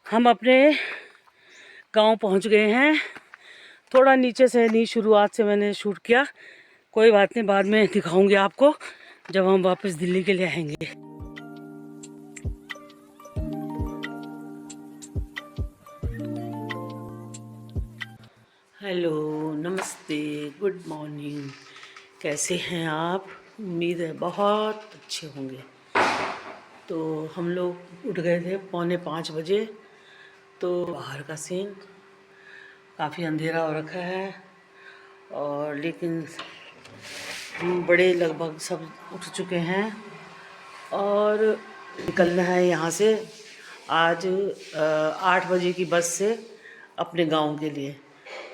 हम अपने गांव पहुंच गए हैं। थोड़ा नीचे से नहीं, शुरुआत से मैंने शूट किया, कोई बात नहीं, बाद में दिखाऊंगी आपको जब हम वापस दिल्ली के लिए आएंगे। हेलो, नमस्ते, गुड मॉर्निंग, कैसे हैं आप? उम्मीद है बहुत अच्छे होंगे। तो हम लोग उठ गए थे 4:45 बजे। तो बाहर का सीन काफ़ी अंधेरा हो रखा है, और लेकिन बड़े लगभग सब उठ चुके हैं और निकलना है यहाँ से आज 8 बजे की बस से अपने गांव के लिए।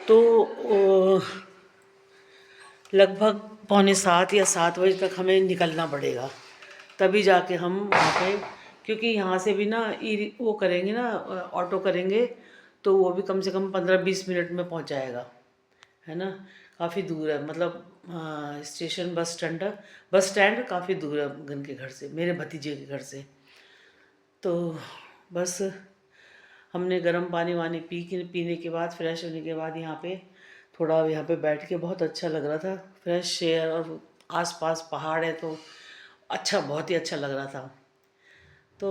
तो लगभग 6:45 या 7 बजे तक हमें निकलना पड़ेगा, तभी जाके हम वहाँ पे, क्योंकि यहाँ से भी ना वो करेंगे ना, ऑटो करेंगे तो वो भी कम से कम 15-20 मिनट में पहुँच जाएगा, है ना। काफ़ी दूर है, मतलब स्टेशन बस स्टैंड काफ़ी दूर है गन के घर से, मेरे भतीजे के घर से। तो बस हमने गर्म पानी वानी पीने के बाद, फ्रेश होने के बाद यहाँ पे बैठ के बहुत अच्छा लग रहा था, फ्रेश एयर, और आसपास पहाड़ है तो अच्छा, बहुत ही अच्छा लग रहा था। तो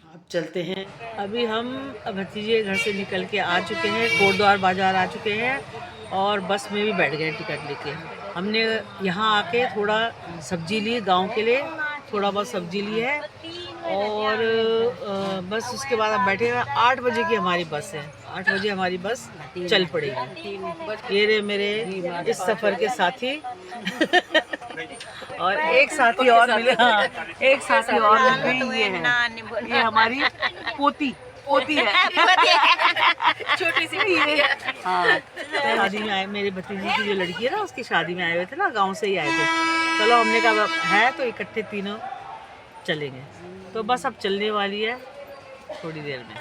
अब चलते हैं। अभी हम भतीजे घर से निकल के आ चुके हैं, कोटद्वार बाज़ार आ चुके हैं और बस में भी बैठ गए टिकट लेके। हमने यहाँ आके थोड़ा सब्जी ली गांव के लिए, थोड़ा बहुत सब्जी ली है, और बस उसके बाद अब बैठेगा। 8 बजे की हमारी बस है, 8 बजे हमारी बस चल पड़ेगी। ये रहे मेरे इस सफ़र के साथी और एक साथी और मिले, हाँ एक साथी और मिल गई, ये हमारी पोती है छोटी सी, ये हाँ शादी में आए, मेरे भतीजी की जो लड़की है ना, उसकी शादी में आए हुए थे ना, गांव से ही आए थे। चलो हमने कहा है तो इकट्ठे तीनों चलेंगे। तो बस अब चलने वाली है थोड़ी देर में।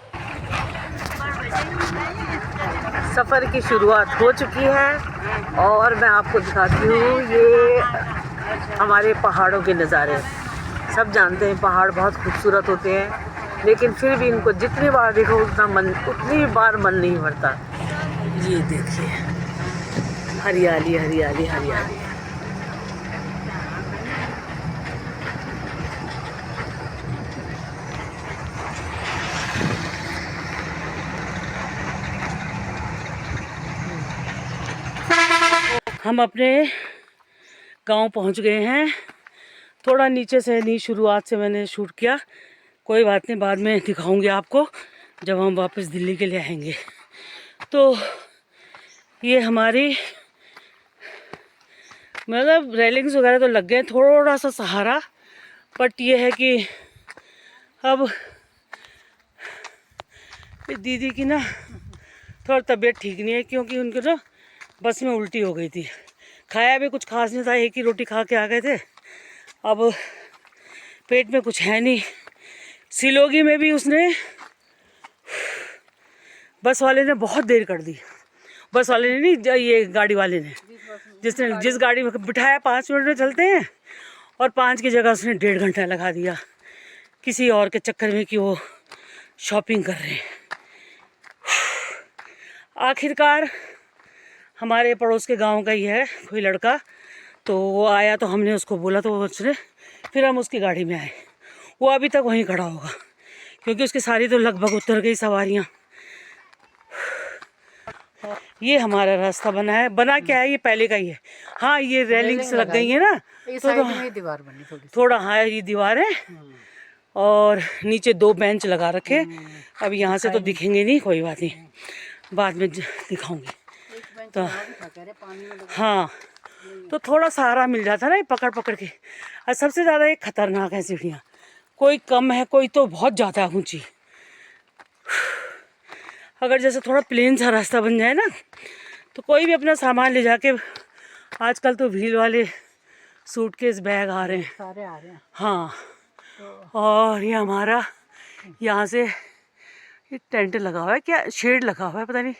सफ़र की शुरुआत हो चुकी है और मैं आपको दिखाती हूँ ये हमारे पहाड़ों के नज़ारे। सब जानते हैं पहाड़ बहुत खूबसूरत होते हैं, लेकिन फिर भी इनको जितनी बार देखो उतनी बार मन नहीं भरता। ये देखिए, हरियाली हरियाली हरियाली। हम अपने गांव पहुंच गए हैं। थोड़ा नीचे से नहीं, शुरुआत से मैंने शूट किया, कोई बात नहीं, बाद में दिखाऊंगी आपको जब हम वापस दिल्ली के लिए आएंगे। तो ये हमारी, मतलब रेलिंग्स वगैरह तो लग गए, थोड़ा सा सहारा, बट ये है कि अब दीदी की ना थोड़ा तबीयत ठीक नहीं है, क्योंकि उनको ना बस में उल्टी हो गई थी। खाया भी कुछ खास नहीं था, एक ही रोटी खा के आ गए थे, अब पेट में कुछ है नहीं। सिलोगी में भी उसने, बस वाले ने बहुत देर कर दी, बस वाले ने नहीं, ये गाड़ी वाले ने, जिस गाड़ी में बिठाया 5 मिनट में चलते हैं, और 5 की जगह उसने 1.5 घंटा लगा दिया किसी और के चक्कर में कि वो शॉपिंग कर रहे हैं। आखिरकार हमारे पड़ोस के गांव का ही है कोई लड़का, तो वो आया, तो हमने उसको बोला, तो उसने, फिर हम उसकी गाड़ी में आए। वो अभी तक वहीं खड़ा होगा, क्योंकि उसकी सारी तो लगभग उतर गई सवारियाँ। ये हमारा रास्ता बना क्या है, ये पहले का ही है। हाँ, ये रेलिंग्स लग गई है ना, तो दीवार बनी थोड़ी, थोड़ा, हाँ ये दीवार है, और नीचे 2 बेंच लगा रखे। अब यहाँ से तो दिखेंगे नहीं, कोई बात नहीं, बाद में दिखाऊंगी। तो हाँ, तो थोड़ा सहारा मिल जाता ना, ये पकड़ पकड़ के। और सबसे ज़्यादा ये खतरनाक है सीढ़ियाँ, कोई कम है, कोई तो बहुत ज़्यादा ऊंची। अगर जैसे थोड़ा प्लेन सा रास्ता बन जाए ना, तो कोई भी अपना सामान ले जाके, आजकल तो व्हील वाले सूटकेस बैग आ रहे हैं, सारे आ रहे हैं। हाँ, और ये हमारा यहाँ से ये टेंट लगा हुआ है, क्या शेड लगा हुआ है पता नहीं,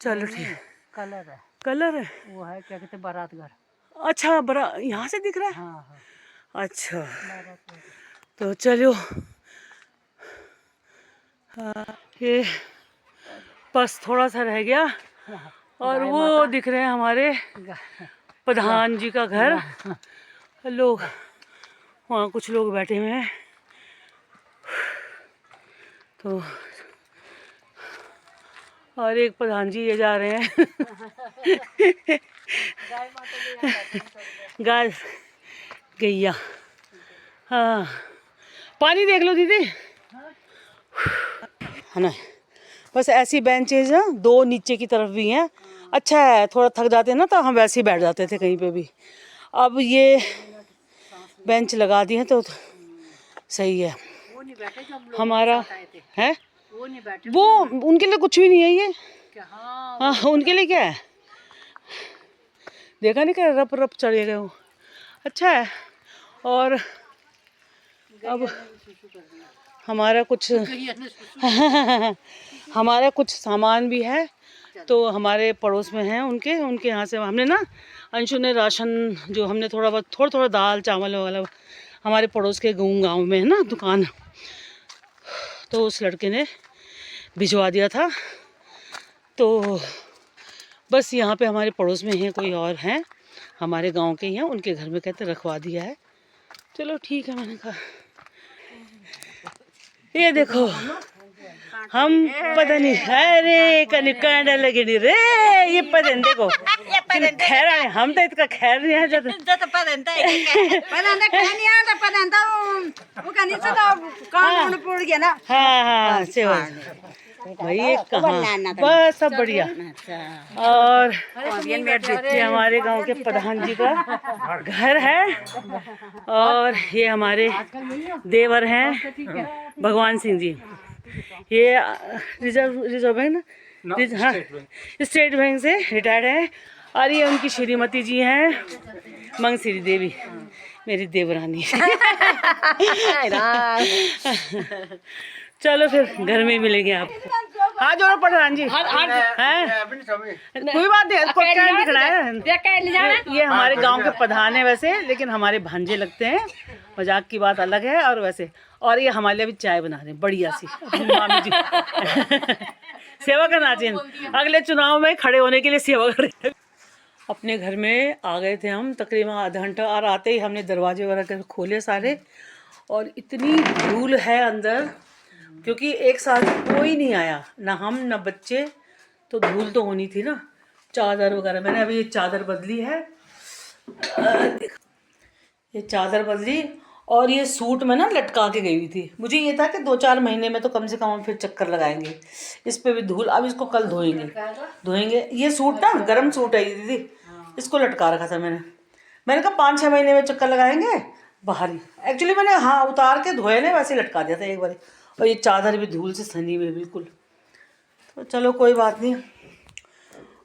चलो ठीक है। कलर है, वो है क्या कहते हैं, बारात घर। अच्छा, बड़ा यहाँ से दिख रहा है। हाँ हाँ, अच्छा, तो चलो ये बस थोड़ा सा रह गया और वो दिख रहे हैं हमारे प्रधान जी का घर। लोग वहाँ कुछ लोग बैठे हुए हैं तो, और एक प्रधान जी ये जा रहे हैं गाय गैया। हाँ पानी देख लो दीदी, है ना। बस ऐसी बेंचेज हैं, दो नीचे की तरफ भी हैं। अच्छा है, थोड़ा थक जाते हैं ना तो हम वैसे ही बैठ जाते थे कहीं पे भी। अब ये बेंच लगा दिए हैं तो सही है। वो नहीं बैठे जो हम लोग हमारा है वो नहीं बैठे वो, उनके लिए कुछ भी नहीं है ये। क्या? हाँ हाँ उनके लिए क्या है, देखा नहीं क्या रप रप चढ़े गए वो। अच्छा है। और अब हमारा कुछ हमारा कुछ सामान भी है तो हमारे पड़ोस में है उनके उनके यहाँ से हमने ना, अंशु ने राशन जो हमने थोड़ा बहुत थोड़ा दाल चावल वगैरह हमारे पड़ोस के गाँव में है ना दुकान, तो उस लड़के ने भिजवा दिया था। तो बस यहाँ पे हमारे पड़ोस में है, कोई और हैं हमारे गांव के ही हैं, उनके घर में कहते रखवा दिया है। चलो ठीक है, मैंने कहा ये देखो हम पता नहीं, अरे कहीं कांडा लगे नहीं रे, ये पता नहीं देखो खैर है, हम तो इसका खैर नहीं है जब हाँ हाँ सेवा भाई ये कहाँ, बस सब बढ़िया। और ये हमारे गांव के प्रधान जी का घर है और ये हमारे देवर हैं भगवान सिंह जी। ये रिजर्व बैंक ना, हाँ स्टेट बैंक से रिटायर्ड है। और ये उनकी श्रीमती जी हैं मंगसिरी देवी, मेरी देवरानी। चलो फिर घर में मिलेंगे आपको। हाँ जोड़ो प्रधान जी हैं, कोई बात नहीं, इसको क्या दिखना है। ये हमारे गांव के प्रधान है वैसे, लेकिन हमारे भांजे लगते हैं, मजाक की बात अलग है। और वैसे और ये हमारे लिए भी चाय बना रहे हैं बढ़िया सी मामी जी। सेवा करना चाहिए, अगले चुनाव में खड़े होने के लिए सेवा करें। अपने घर में आ गए थे हम तकरीबन आधा घंटा, और आते ही हमने दरवाजे वगैरह खोले सारे, और इतनी धूल है अंदर क्योंकि एक साल कोई नहीं आया, ना हम ना बच्चे, तो धूल तो होनी थी ना। चादर वगैरह मैंने अभी ये चादर बदली है, ये चादर बदली, और ये सूट में ना लटका के गई हुई थी। मुझे ये था कि 2-4 महीने में तो कम से कम हम फिर चक्कर लगाएंगे, इस पे भी धूल। अब इसको कल धोएंगे। ये सूट ना गर्म सूट है ये दीदी, इसको लटका रखा था मैंने कहा 5-6 महीने में चक्कर लगाएंगे बाहर ही। एक्चुअली मैंने हाँ उतार के धोए ने वैसे लटका दिया था एक बार। और ये चादर भी धूल से सनी हुई बिल्कुल, तो चलो कोई बात नहीं।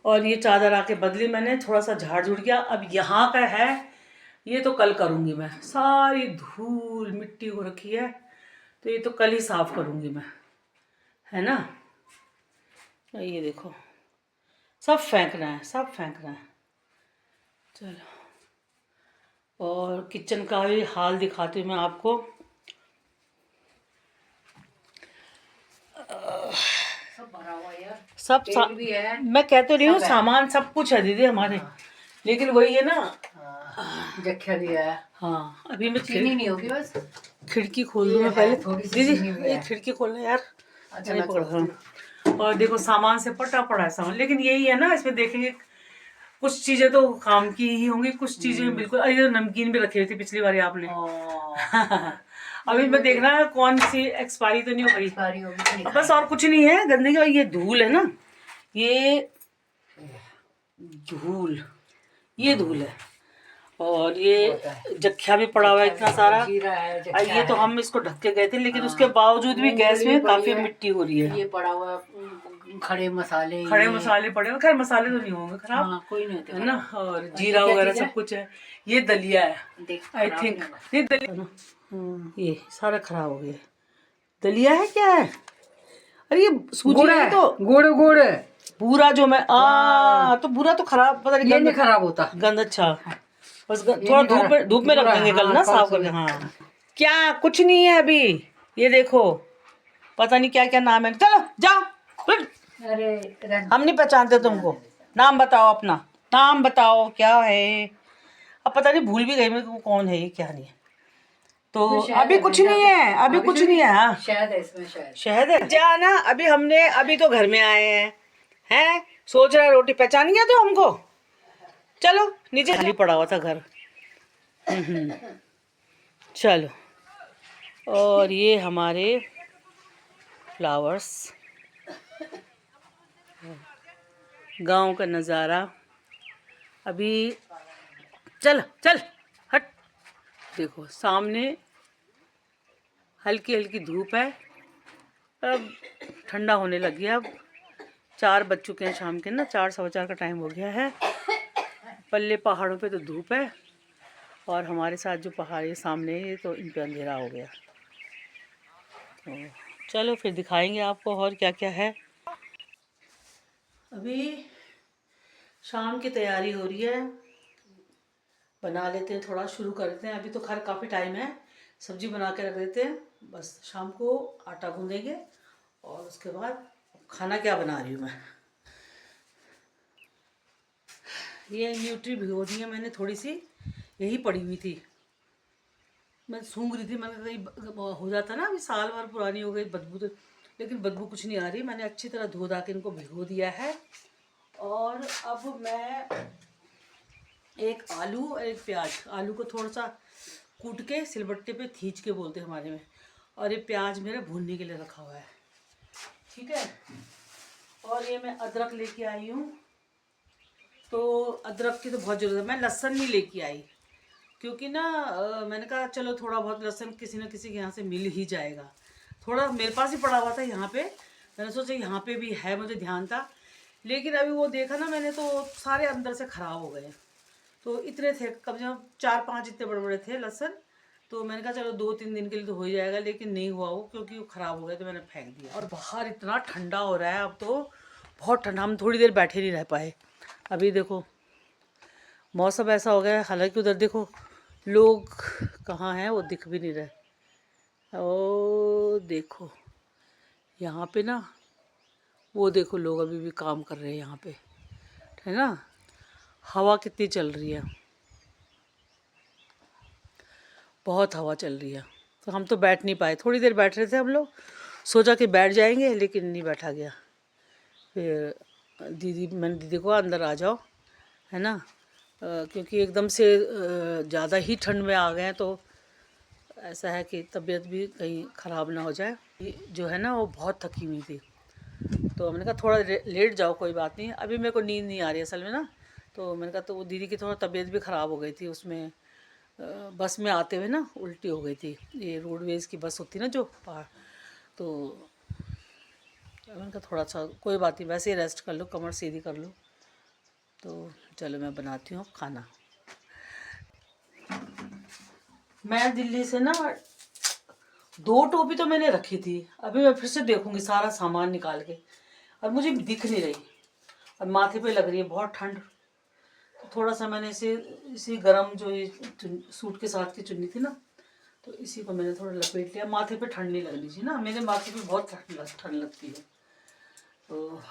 और ये चादर आके बदली मैंने, थोड़ा सा झाड़ झुड़ गया। अब यहाँ का है ये तो कल करूँगी मैं, सारी धूल मिट्टी हो रखी है तो ये तो कल ही साफ़ करूँगी मैं, है ना। ये देखो सब फेंकना है। चलो, और किचन का भी हाल दिखाती हूँ मैं आपको। सब भरा हुआ यार, सब भी है। मैं कहते रही हूँ सामान सब कुछ है दीदी हमारे, लेकिन वही है ना, जख्या भी है। हाँ अभी मैं चीनी नहीं होगी, बस खिड़की खोल दूँ मैं पहले दीदी, ये खिड़की खोलना यार। अच्छा नहीं पकड़ रहा। और देखो सामान से पटा पड़ा है सामान, लेकिन यही है ना, इसमें देखेंगे कुछ चीजें तो काम की ही होंगी, कुछ चीजें बिल्कुल। अरे नमकीन भी रखी हुई थी पिछली बार आपने। अभी मैं देखना कौन सी एक्सपायरी तो नहीं हो गई, बस और कुछ नहीं है गंदगी। और ये धूल है ना, ये धूल है, और ये जख्या भी पड़ा हुआ है इतना सारा। ये तो हम इसको ढक के गए थे, लेकिन उसके बावजूद भी गैस में काफी मिट्टी हो रही है। ये पड़ा हुआ खड़े मसाले पड़े हुए, खैर मसाले तो नहीं होंगे खराब। हाँ, कोई नहीं होते है ना। और जीरा वगैरह सब कुछ है। ये दलिया है आई थिंक, ये दलिया ये सारा खराब हो गया। दलिया है क्या है? अरे ये सूजी है, तो गुड़ पूरा जो मैं तो पूरा तो खराब, पता नहीं नहीं खराब होता गंद। अच्छा बस थोड़ा धूप में रख देंगे कल ना साफ करके। हाँ क्या कुछ नहीं है अभी, ये देखो पता नहीं क्या क्या नाम है। चलो जाओ, अरे हम नहीं पहचानते तुमको। नाम बताओ, अपना नाम बताओ क्या है। अब पता नहीं, भूल भी गई मैं कि वो कौन है, ये क्या नहीं है। तो अभी कुछ नहीं है, अभी कुछ नहीं है। हाँ, शहद है इसमें, शहद। शहद है जा ना। अभी तो घर में आए हैं। सोच रहा रोटी पहचान गया तो हमको। चलो नीचे, खाली पड़ा हुआ था घर। चलो, और ये हमारे फ्लावर्स, गांव का नज़ारा। अभी चल चल हट, देखो सामने हल्की हल्की धूप है। अब ठंडा होने लगी है। अब 4 बज चुके हैं शाम के ना, 4 सवा 4 का टाइम हो गया है। पल्ले पहाड़ों पे तो धूप है, और हमारे साथ जो पहाड़ है सामने है, तो इन पे अंधेरा हो गया। तो चलो फिर दिखाएंगे आपको और क्या क्या है। अभी शाम की तैयारी हो रही है, बना लेते हैं, थोड़ा शुरू करते हैं। अभी तो खैर काफ़ी टाइम है, सब्जी बना के रख देते हैं, बस शाम को आटा गूंदेंगे। और उसके बाद खाना क्या बना रही हूँ मैं, ये न्यूट्री भिगो दी है मैंने थोड़ी सी, यही पड़ी हुई थी। मैं सूंघ रही थी, मैंने कहीं हो जाता ना, अभी साल भर पुरानी हो गई बदबू, तो लेकिन बदबू कुछ नहीं आ रही। मैंने अच्छी तरह धो धा के इनको भिगो दिया है। और अब मैं एक आलू और एक प्याज, आलू को थोड़ा सा कूट के सिलबट्टे पे खींच के बोलते हैं हमारे में, और ये प्याज मेरा भूनने के लिए रखा हुआ है, ठीक है। और ये मैं अदरक लेके आई हूँ, तो अदरक की तो बहुत ज़रूरत है। मैं लहसुन नहीं लेके आई, क्योंकि ना मैंने कहा चलो थोड़ा बहुत लहसुन किसी न किसी के यहाँ से मिल ही जाएगा। थोड़ा मेरे पास ही पड़ा हुआ था यहाँ पे, मैंने सोचा यहाँ पे भी है, मुझे ध्यान था। लेकिन अभी वो देखा ना मैंने, तो सारे अंदर से ख़राब हो गए। तो इतने थे, कम से कम 4-5 इतने बड़े बड़े थे लहसुन। तो मैंने कहा चलो 2-3 दिन के लिए तो हो ही जाएगा, लेकिन नहीं हुआ वो, क्योंकि वो ख़राब हो गया, तो मैंने फेंक दिया। और बाहर इतना ठंडा हो रहा है अब तो, बहुत ठंडा, हम थोड़ी देर बैठे नहीं रह पाए। अभी देखो मौसम ऐसा हो गया है, हालांकि उधर देखो लोग कहाँ हैं, वो दिख भी नहीं रहे। ओ देखो यहाँ पे ना, वो देखो लोग अभी भी काम कर रहे हैं यहाँ पे, है ना। हवा कितनी चल रही है, बहुत हवा चल रही है। तो हम तो बैठ नहीं पाए, थोड़ी देर बैठ रहे थे हम लोग, सोचा कि बैठ जाएंगे, लेकिन नहीं बैठा गया। फिर मैंने दीदी को अंदर आ जाओ, है ना, क्योंकि एकदम से ज़्यादा ही ठंड में आ गए हैं, तो ऐसा है कि तबीयत भी कहीं ख़राब ना हो जाए। जो है ना वो बहुत थकी हुई थी, तो मैंने कहा थोड़ा लेट जाओ, कोई बात नहीं। अभी मेरे को नींद नहीं आ रही असल में ना, तो मैंने कहा, तो वो दीदी की थोड़ा तबीयत भी ख़राब हो गई थी, उसमें बस में आते हुए ना उल्टी हो गई थी। ये रोडवेज़ की बस होती ना जो पहाड़, तो मैंने कहा थोड़ा सा कोई बात नहीं, वैसे ही रेस्ट कर लो, कमर सीधी कर लो। तो चलो मैं बनाती हूँ खाना। मैं दिल्ली से ना 2 टोपी तो मैंने रखी थी, अभी मैं फिर से देखूंगी सारा सामान निकाल के, और मुझे दिख नहीं रही, और माथे पे लग रही है बहुत ठंड। तो थोड़ा सा मैंने इसी गरम जो ये सूट के साथ की चुन्नी थी ना, तो इसी को मैंने थोड़ा लपेट लिया, माथे पे ठंड नहीं लगनी चाहिए ना, मेरे माथे पे बहुत ठंड लगती है। तो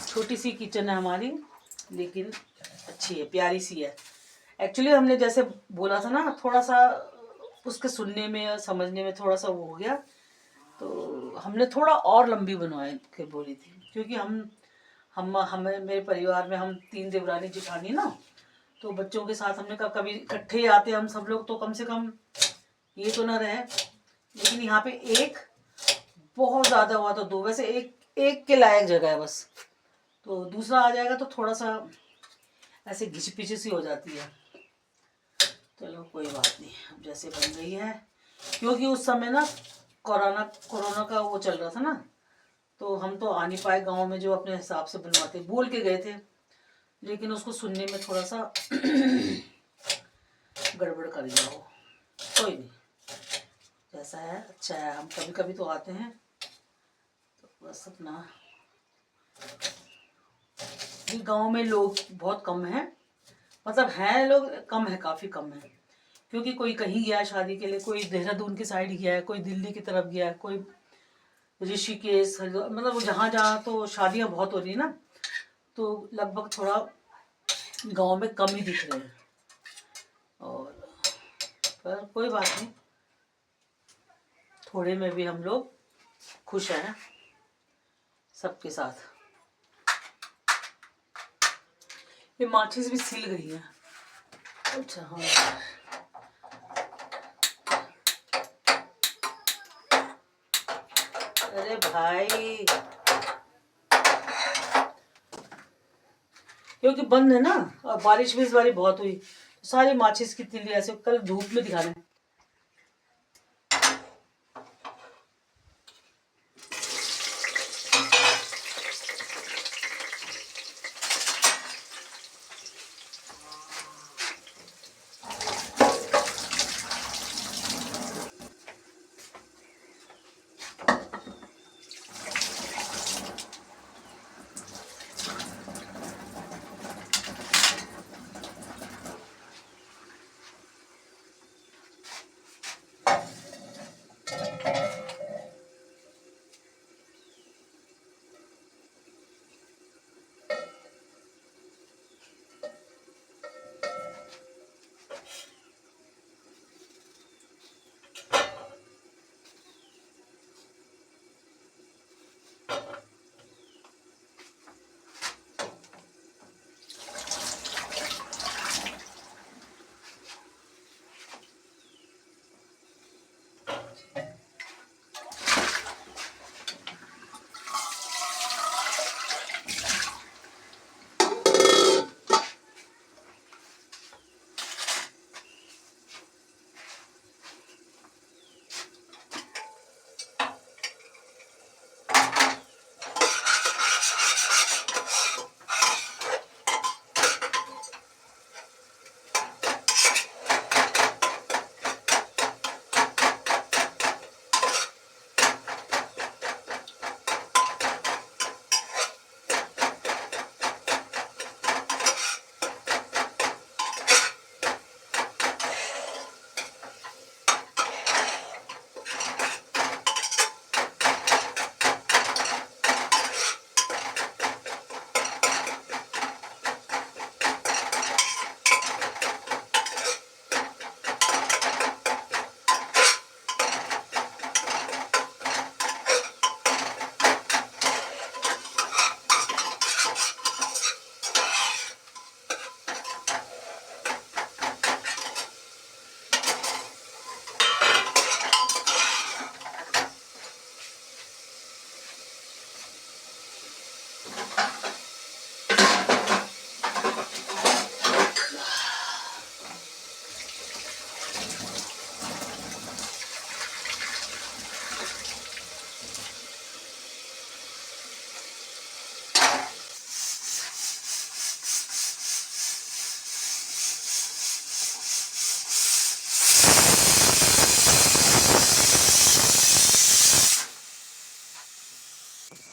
छोटी सी किचन है हमारी, लेकिन अच्छी है, प्यारी सी है। एक्चुअली हमने जैसे बोला था ना, थोड़ा सा उसके सुनने में और समझने में थोड़ा सा वो हो गया, तो हमने थोड़ा और लंबी बनवा के बोली थी, क्योंकि हमें मेरे परिवार में हम 3 देवरानी जिठानी ना, तो बच्चों के साथ हमने कहा कभी इकट्ठे ही आते हम सब लोग, तो कम से कम ये तो ना रहे। लेकिन यहाँ पे एक बहुत ज़्यादा हुआ तो 2, वैसे एक के लायक जगह है बस, तो दूसरा आ जाएगा तो थोड़ा सा ऐसे घिच पिच सी हो जाती है। चलो कोई बात नहीं, अब जैसे बन गई है, क्योंकि उस समय ना कोरोना का वो चल रहा था ना, तो हम तो आ नहीं पाए गांव में, जो अपने हिसाब से बनवाते बोल के गए थे, लेकिन उसको सुनने में थोड़ा सा गड़बड़ कर गया वो। कोई नहीं, जैसा है अच्छा है, हम कभी कभी तो आते हैं, तो बस अपना गांव में लोग बहुत कम हैं, मतलब हैं लोग कम है, काफ़ी कम है, क्योंकि कोई कहीं गया है शादी के लिए, कोई देहरादून की साइड गया है, कोई दिल्ली की तरफ गया है, कोई ऋषिकेश, हरिद्वार, मतलब जहाँ जहाँ तो शादियाँ बहुत हो रही है ना, तो लगभग थोड़ा गांव में कम ही दिख रहे हैं। और पर कोई बात नहीं, थोड़े में भी हम लोग खुश हैं सबके साथ। ये माचिस भी सिल गई है। अच्छा हाँ, अरे भाई, क्योंकि बंद है ना, और बारिश भी इस बारी बहुत हुई, तो सारी माचिस की तिल्ली ऐसे कल धूप में दिखाने।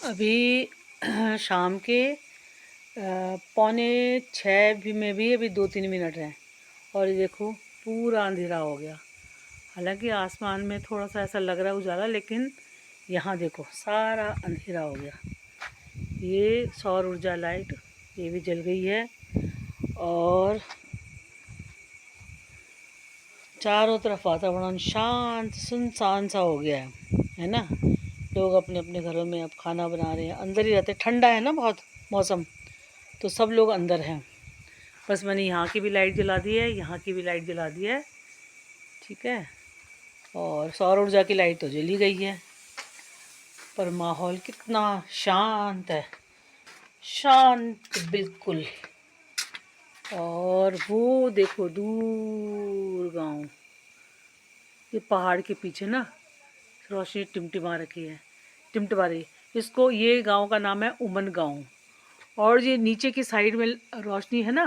अभी शाम के 5:45 भी में भी अभी 2-3 मिनट हैं, और ये देखो पूरा अंधेरा हो गया। हालांकि आसमान में थोड़ा सा ऐसा लग रहा है उजाला, लेकिन यहाँ देखो सारा अंधेरा हो गया। ये सौर ऊर्जा लाइट ये भी जल गई है, और चारों तरफ वातावरण शांत सुनसान सा हो गया है ना। लोग अपने अपने घरों में अब खाना बना रहे हैं, अंदर ही रहते, ठंडा है ना बहुत मौसम, तो सब लोग अंदर हैं। बस मैंने यहाँ की भी लाइट जला दी है, यहाँ की भी लाइट जला दी है, ठीक है। और सौर ऊर्जा की लाइट तो जली गई है, पर माहौल कितना शांत है, शांत बिल्कुल। और वो देखो दूर गांव, ये पहाड़ के पीछे ना रोशनी टिमटिमा रखी है, टिमटिमा रही। इसको, ये गांव का नाम है उमन गांव। और ये नीचे की साइड में रोशनी है ना,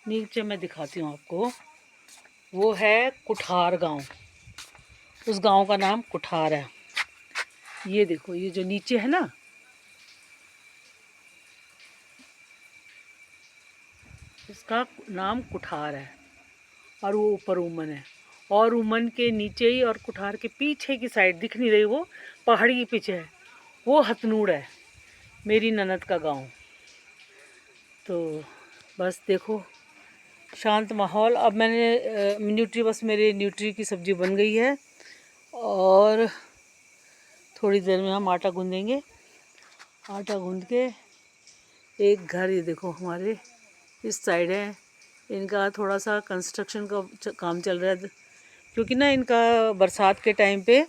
नीचे मैं दिखाती हूँ आपको, वो है कुठार गांव। उस गांव का नाम कुठार है। ये देखो, ये जो नीचे है ना, इसका नाम कुठार है, और वो ऊपर उमन है। और उमन के नीचे ही और कुठार के पीछे की साइड दिख नहीं रही, वो पहाड़ी के पीछे है, वो हथनूड़ है, मेरी ननद का गांव। तो बस देखो शांत माहौल। अब मैंने न्यूट्री, बस मेरे न्यूट्री की सब्ज़ी बन गई है और थोड़ी देर में हम आटा गूँधेंगे। आटा गूँध के एक घर, ये देखो हमारे इस साइड है, इनका थोड़ा सा कंस्ट्रक्शन का काम चल रहा है, क्योंकि ना इनका बरसात के टाइम पे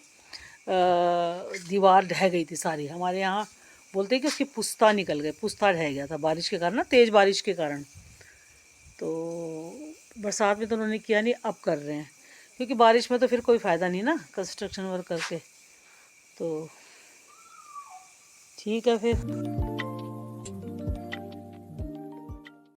दीवार ढह गई थी सारी। हमारे यहाँ बोलते हैं कि उसकी पुस्ता निकल गए, पुस्ता ढह गया था बारिश के कारण ना, तेज़ बारिश के कारण। तो बरसात में तो उन्होंने किया नहीं, अब कर रहे हैं, क्योंकि बारिश में तो फिर कोई फ़ायदा नहीं ना कंस्ट्रक्शन वर्क करके। तो ठीक है फिर।